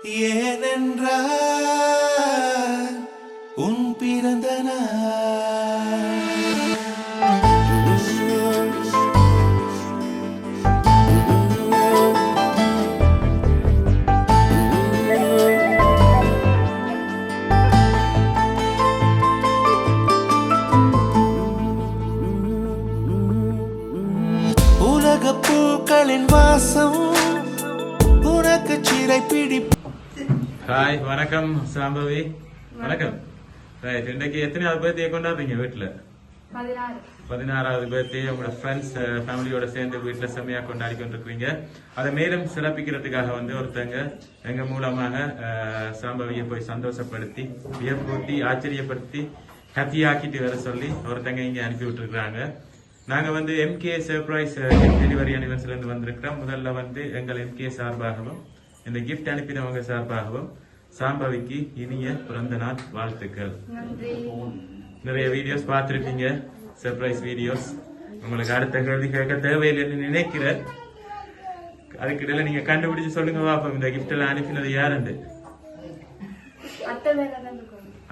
ஏனென்றால் உன் பிறந்த நாள். உலகப் பூக்களின் வாசம் உனக்கு சிறை பிடி. ஹாய், வணக்கம் சாம்பவி. வணக்கம். ரைட், இன்றைக்கு எத்தனையாவது பர்த்டே கொண்டாடுறீங்க வீட்டில்? 16வது பர்த்டே உங்களோட ஃப்ரெண்ட்ஸ் ஃபேமிலியோட சேர்ந்து வீட்டில் செம்மையாக கொண்டாடி கொண்டிருக்கிறீங்க. அதை மேலும் சிறப்பிக்கிறதுக்காக வந்து ஒருத்தங்க எங்க மூலமாக சாம்பவியை போய் சந்தோஷப்படுத்தி வியப்பூட்டி ஆச்சரியப்படுத்தி ஹாப்பி ஆக்கிட்டு வர சொல்லி ஒருத்தங்க இங்கே அனுப்பி விட்டுருக்குறாங்க. நாங்கள் வந்து எம்கே சர்ப்ரைஸ் டெலிவரி அனிவர்சரில இருந்து வந்திருக்கிறோம். முதல்ல வந்து எங்கள் எம்கே சார்பாகவும் இந்த கிஃப்ட் அனுப்பினவங்க சார்பாகவும் சாம்பவிக்கு இனிய பிறந்த நாள் வாழ்த்துக்கள். நிறைய வீடியோஸ் பார்த்துருப்பீங்க, சர்ப்ரைஸ் வீடியோஸ். உங்களுக்கு அடுத்த கேள்வி கேட்க தேவையில்லைன்னு நினைக்கிறேன். அதுக்கிடையில நீங்க கண்டுபிடிச்சு சொல்லுங்க பாப்போம், இந்த கிஃப்ட் எல்லாம் அனுப்பினது யாருண்டு?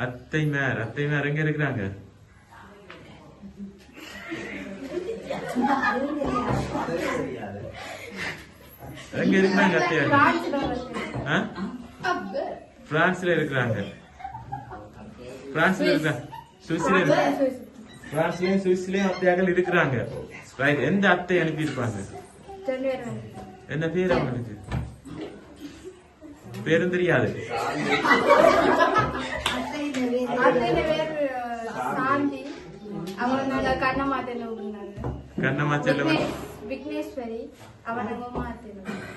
அத்தை மேர் எங்க இருக்கிறாங்க? எங்க இருக்கிறாங்க அத்தையார்? பிரான்ஸ்ல இருக்கிறாங்க. பிரான்ஸ்லயும் சுவிஸ்லயும் அத்தையார்கள் இருக்கிறாங்க. ரைட், எந்த அத்தை அனுப்பி இருப்பாங்க? என்ன பேர் அவங்களுக்கு? பேரும் தெரியாது. கண்ணமாச்சல்ல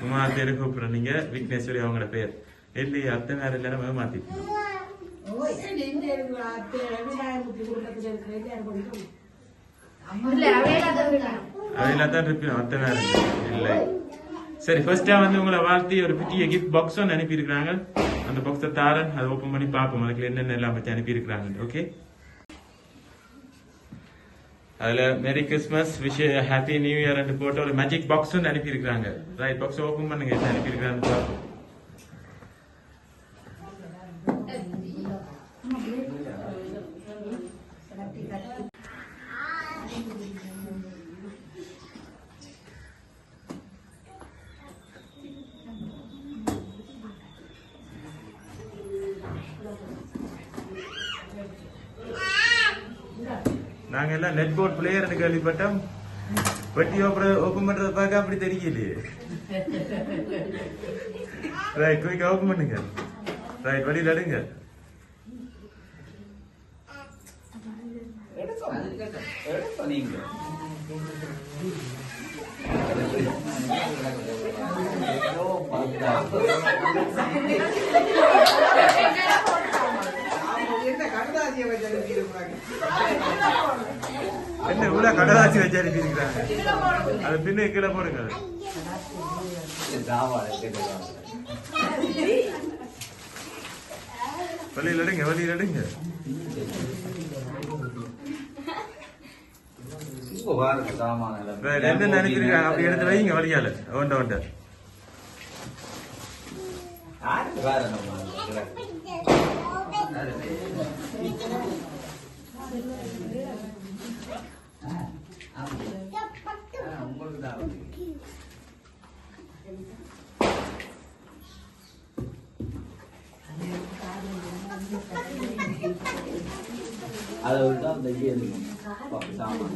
உமாத்தேரு கூப்பிடுறோம். நீங்க விக்னேஸ்வரி அவங்களோட பேர் இல்லையா? அத்தை மேல இல்லைன்னா மாத்திக்கணும். அவையில தான் இருப்போம், அத்தை மேல இல்லை. சரி, ஃபர்ஸ்டா வந்து உங்களை வாழ்த்தி ஒரு பெரிய கிஃப்ட் பாக்ஸ் ஒன்று அனுப்பி இருக்கிறாங்க. அந்த பாக்ஸை தாரன், அதை ஓப்பன் பண்ணி பார்ப்போம் அதுக்கு என்னென்ன எல்லாம் பத்தி அனுப்பி இருக்கிறாங்க. ஓகே, அதுல merry Christmas wish happy new year போட்டு ஒரு மேஜிக் பாக்ஸ் ஒன்று அனுப்பி இருக்காங்க. ரைட், பாக்ஸ் ஓபன் பண்ணுங்க, என்ன அனுப்பி இருக்காங்க பார்ப்போம். நாங்க எல்லாம் நெட் போர்ட் பிளேயர்னு கேள்விப்பட்டோம். பெட்டி ஓபன் பண்றத பார்க்க அப்படி தெரியலையே. ரைட், குயிக்கா ஓபன் பண்ணுங்க. ரைட், வழியில் எடுங்க. என்ன இவ்வளவு கடலாசி வச்சு அனுப்பி இருக்கிறாங்க? அது பின்ன கீழே போடுங்க. வழியில் எடுங்க, வழியில் எடுங்க. என்ன நினைச்சிருக்காங்க அப்படி எடுத்து வைங்க வழியால. ஒண்ட ஒண்ட அதை விட்டு அந்த சாமான்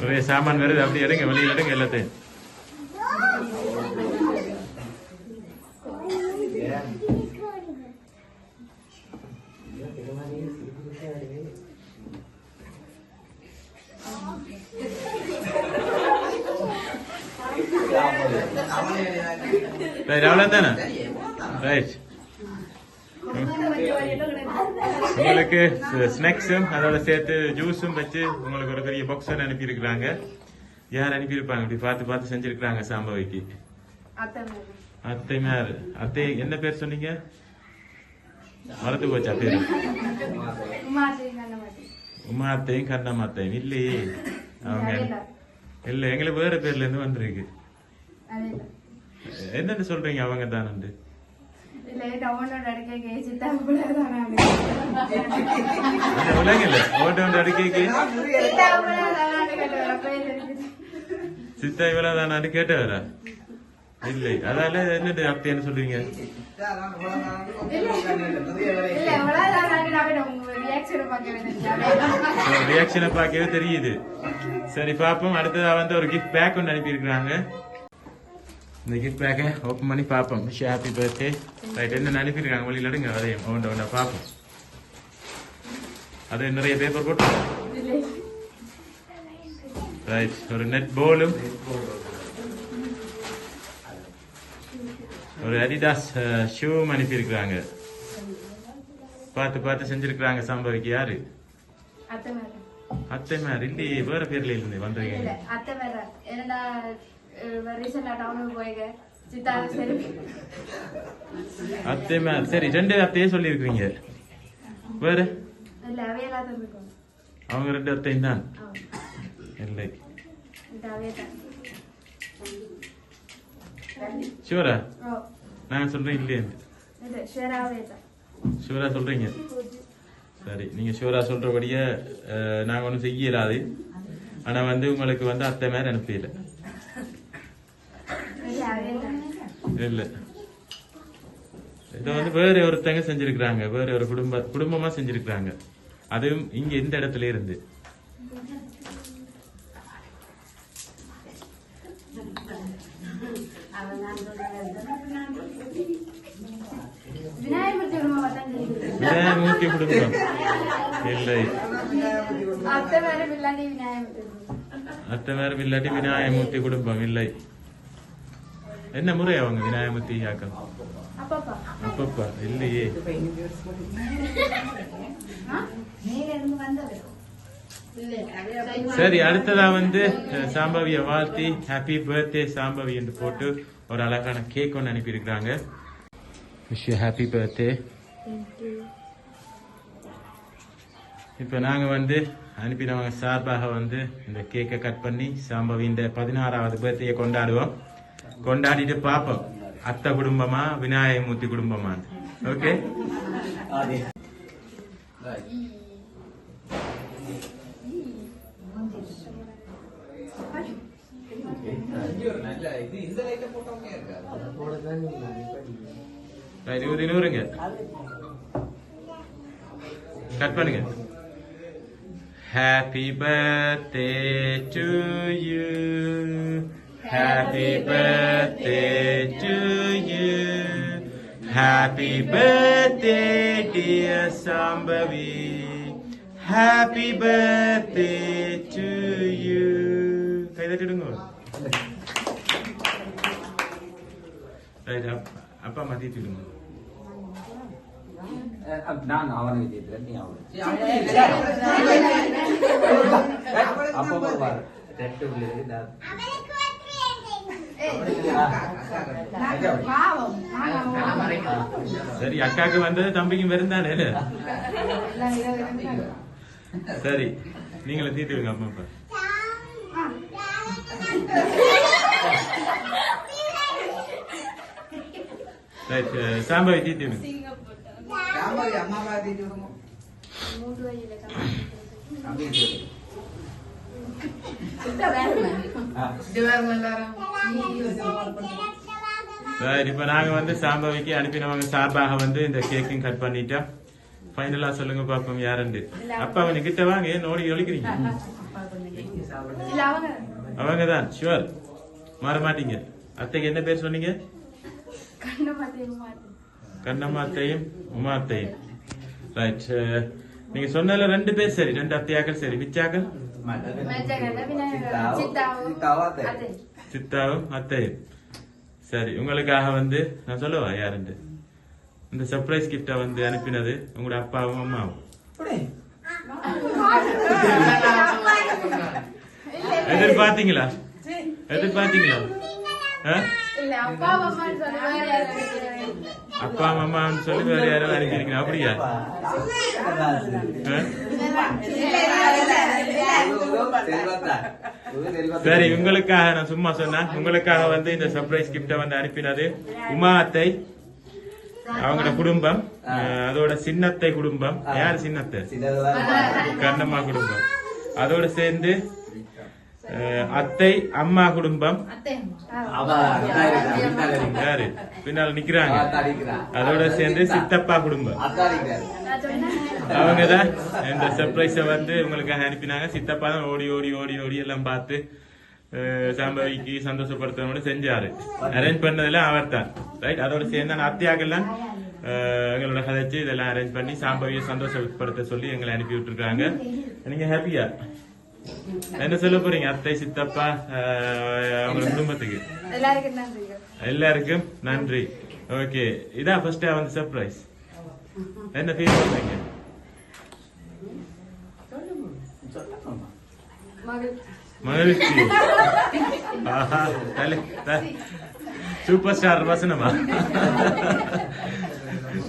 நிறைய சாமான் வருது, அப்படி எடுங்க, வெளியில் எடுங்க எல்லாத்தையும். ரைட், அவ்வளவுதானே? ரைட், உங்களுக்கு ஸ்நாக்ஸும் அதோட சேர்த்து ஜூஸும் வச்சு உங்களுக்கு ஒரு பெரிய பாக்ஸ் அனுப்பி இருக்கிறாங்க. யார் அனுப்பி இருப்பாங்க? இப்படி பார்த்து பார்த்து செஞ்சிருக்காங்க சாம்பவிக்கு. அத்தை மேர். அத்தை என்ன பேர் சொன்னீங்க? மறந்து போச்சா பேரு? உமா அத்தையும் கண்ணம்மா அத்தையும் இல்லையே அவங்க இல்ல எங்களுக்கு வேற பேர்ல இருந்து வந்திருக்கு. என்னன்னு சொல்றீங்க அவங்க தானே? உலகில ஓட்டோண்டு அடிக்க சித்தா இவ்வளவு தானு கேட்டவரா? இல்லை அதால என்னது அப்படின்னு சொல்றீங்க? ரியாக்ஷனை பார்க்கவே தெரியுது. சரி பாப்போம். அடுத்ததா வந்து ஒரு கிஃப்ட் பேக் ஒன்று அனுப்பியிருக்கிறாங்க. இந்த கிஃப்ட் பேக்கை ஓப்பன் பண்ணி பார்ப்போம். Happy birthday. ரைட், என்ன அனுப்பியிருக்காங்க வழியில் எடுங்க. அதையும் ஒன்றை ஒன்றை பார்ப்போம். அது நிறைய பேப்பர் போட்டு ரைட். ஒரு நெட் போலும் ஒரு அடிடாஸ் ஷூவும் அனுப்பியிருக்கிறாங்க. பார்த்து பார்த்து செஞ்சிருக்கிறாங்க. சம்பவிக்கு யாரு? அத்தை மேர் இல்லையே, வேற பேர்ல இருந்து வந்திருக்கீங்க. அத்தை மேர் சரி, ரெண்டு அத்தையே சொல்லி இருக்கிறீங்க. வேற அவங்க ரெண்டு அத்தையும் தான் இல்லை. ஷூரா? நான் சொல்றேன் இல்லையே. ஷூரா சொல்றீங்க? சரி, நீங்க ஷூரா சொல்றபடியே நாங்க ஒன்றும் செய்யலாது. ஆனா வந்து உங்களுக்கு வந்து அத்தை மேல அனுப்பல. இல்ல, இதை வந்து வேற ஒருத்தங்க செஞ்சிருக்கிறாங்க. வேற ஒரு குடும்பமா செஞ்சிருக்கிறாங்க. அதுவும் இங்க இந்த இடத்துல இருந்து. விநாயகமூர்த்தி குடும்பம் இல்லை. அத்தை மேல இல்லாட்டி விநாயகமூர்த்தி குடும்பம் இல்லை. என்ன முறை அவங்க விநாயகமூர்த்தி ஆக்கம்? அப்பப்பா இல்லையே. சரி, அடுத்ததா வந்து சாம்பவிய வாழ்த்தி ஹாப்பி பர்த்டே சாம்பவி என்று போட்டு ஒரு அழகான கேக் ஒன்று அனுப்பி இருக்கிறாங்க. Wish you happy birthday. இப்போ நாங்கள் வந்து அனுப்பினவங்க சார்பாக வந்து இந்த கேக்கை கட் பண்ணி சாம்பவி இந்த 16வது பர்த்டே கொண்டாடுவோம். கொண்டாடிட்டு பார்ப்போம் அத்தை குடும்பமா விநாயகமூர்த்தி குடும்பமா. ஓகே, இருங்க கட் பண்ணுங்க. Happy birthday to you, happy birthday to you, happy birthday dear Shambhavi, happy birthday to you. கை தட்டிடுங்க. அப்பா மாத்திடுங்க. நான் அவனுக்கு தீர்த்தேன், நீ அவனுக்கு அப்பா பாரு ரெட்டு சரி, அக்காக்கு வந்தது தம்பிக்கும் வருந்தானே. சரி, நீங்களும் தீர்த்துடுங்க அம்மா அப்பா. சாம்பவி தீர்த்துடுங்க. இப்ப நாங்க வந்து சாம்பவிக்கு அனுப்பினவங்க சார்பாக வந்து இந்த கேக்கையும் கட் பண்ணிட்டோம். ஃபைனலா சொல்லுங்க பாப்போம் யாருண்டு. அப்பா கொஞ்சம் கிட்ட வாங்க, ஏன் நோடி ஒழிக்கிறீங்க? அவங்கதான் ஷுவர், மாற மாட்டீங்க. அத்தைக்கு என்ன பேர் சொன்னீங்க? கண்ணம்மா அத்தையும் உமா அத்தையும். ரைட், நீங்க சொன்னதுல 2 பேர் சரி, 2 அத்தையாக்கள் சரி. மிச்சாக்கள் சித்தாவும் அத்தையும். சரி, உங்களுக்காக வந்து நான் சொல்லவா யாருண்டு? இந்த சர்ப்ரைஸ் கிஃப்ட வந்து அனுப்பினது உங்களோட அப்பாவும் அம்மாவும். எதிர்பார்த்தீங்களா? எதிர்பார்த்தீங்களா? அப்பா அம்மான்னு சொல்லி வேற யாரும் அனுப்பியிருக்கீங்க. அப்படியா? சரி, உங்களுக்காக நான் சும்மா சொன்னேன். உங்களுக்காக வந்து இந்த சர்ப்ரைஸ் கிஃப்ட வந்து அனுப்பினது உமா அத்தை, அவங்களோட குடும்பம், அதோட சின்னத்தை குடும்பம். யார் சின்னத்தை? கண்ணம்மா குடும்பம். அதோட சேர்ந்து அத்தை அம்மா குடும்பம் யாரு பின்னால் நிக்கிறாங்க. அதோட சேர்ந்து சித்தப்பா குடும்பம். அவங்கதான் இந்த சர்ப்ரைஸ வந்து உங்களுக்காக அனுப்பினாங்க. சித்தப்பா தான் ஓடி ஓடி ஓடி ஓடி எல்லாம் பார்த்து சாம்பவிக்கு சந்தோஷப்படுத்தணும்னு செஞ்சாரு. அரேஞ்ச் பண்ணதுல அவர் தான். ரைட். அதோட சேர்ந்து அத்தியாக்கெல்லாம் எங்களோட கதைச்சு இதெல்லாம் அரேஞ்ச் பண்ணி சாம்பவியை சந்தோஷப்படுத்த சொல்லி எங்களை அனுப்பி விட்டுருக்காங்க. நீங்க ஹாப்பியா? என்ன சொல்ல போறீங்க அத்தை, சித்தப்பா, அவங்க குடும்பத்துக்கு? எல்லாருக்கும் நன்றி. ஓகே, இதான் ஃபர்ஸ்ட் வந்து சர்ப்ரைஸ். என்ன ஃபீல் பண்றீங்க? மகிழ்ச்சி. சூப்பர் ஸ்டார் வசனமா?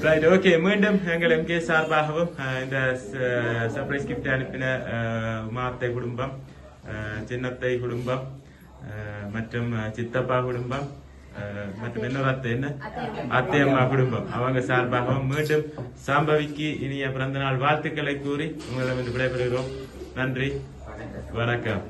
ரைட். ஓகே, மீண்டும் எங்கள் எம்கே சார்பாகவும் இந்த சர்ப்ரைஸ் கிஃப்ட் அனுப்பின உமாத்தை குடும்பம், சின்னத்தை குடும்பம் மற்றும் சித்தப்பா குடும்பம் மற்றும் இன்னொரு அத்தை, என்ன அத்தை அம்மா குடும்பம், அவங்க சார்பாகவும் மீண்டும் சாம்பவிக்கு இனிய பிறந்த நாள் வாழ்த்துக்களை கூறி உங்களிடம் விடைபெறுகிறோம். நன்றி, வணக்கம்.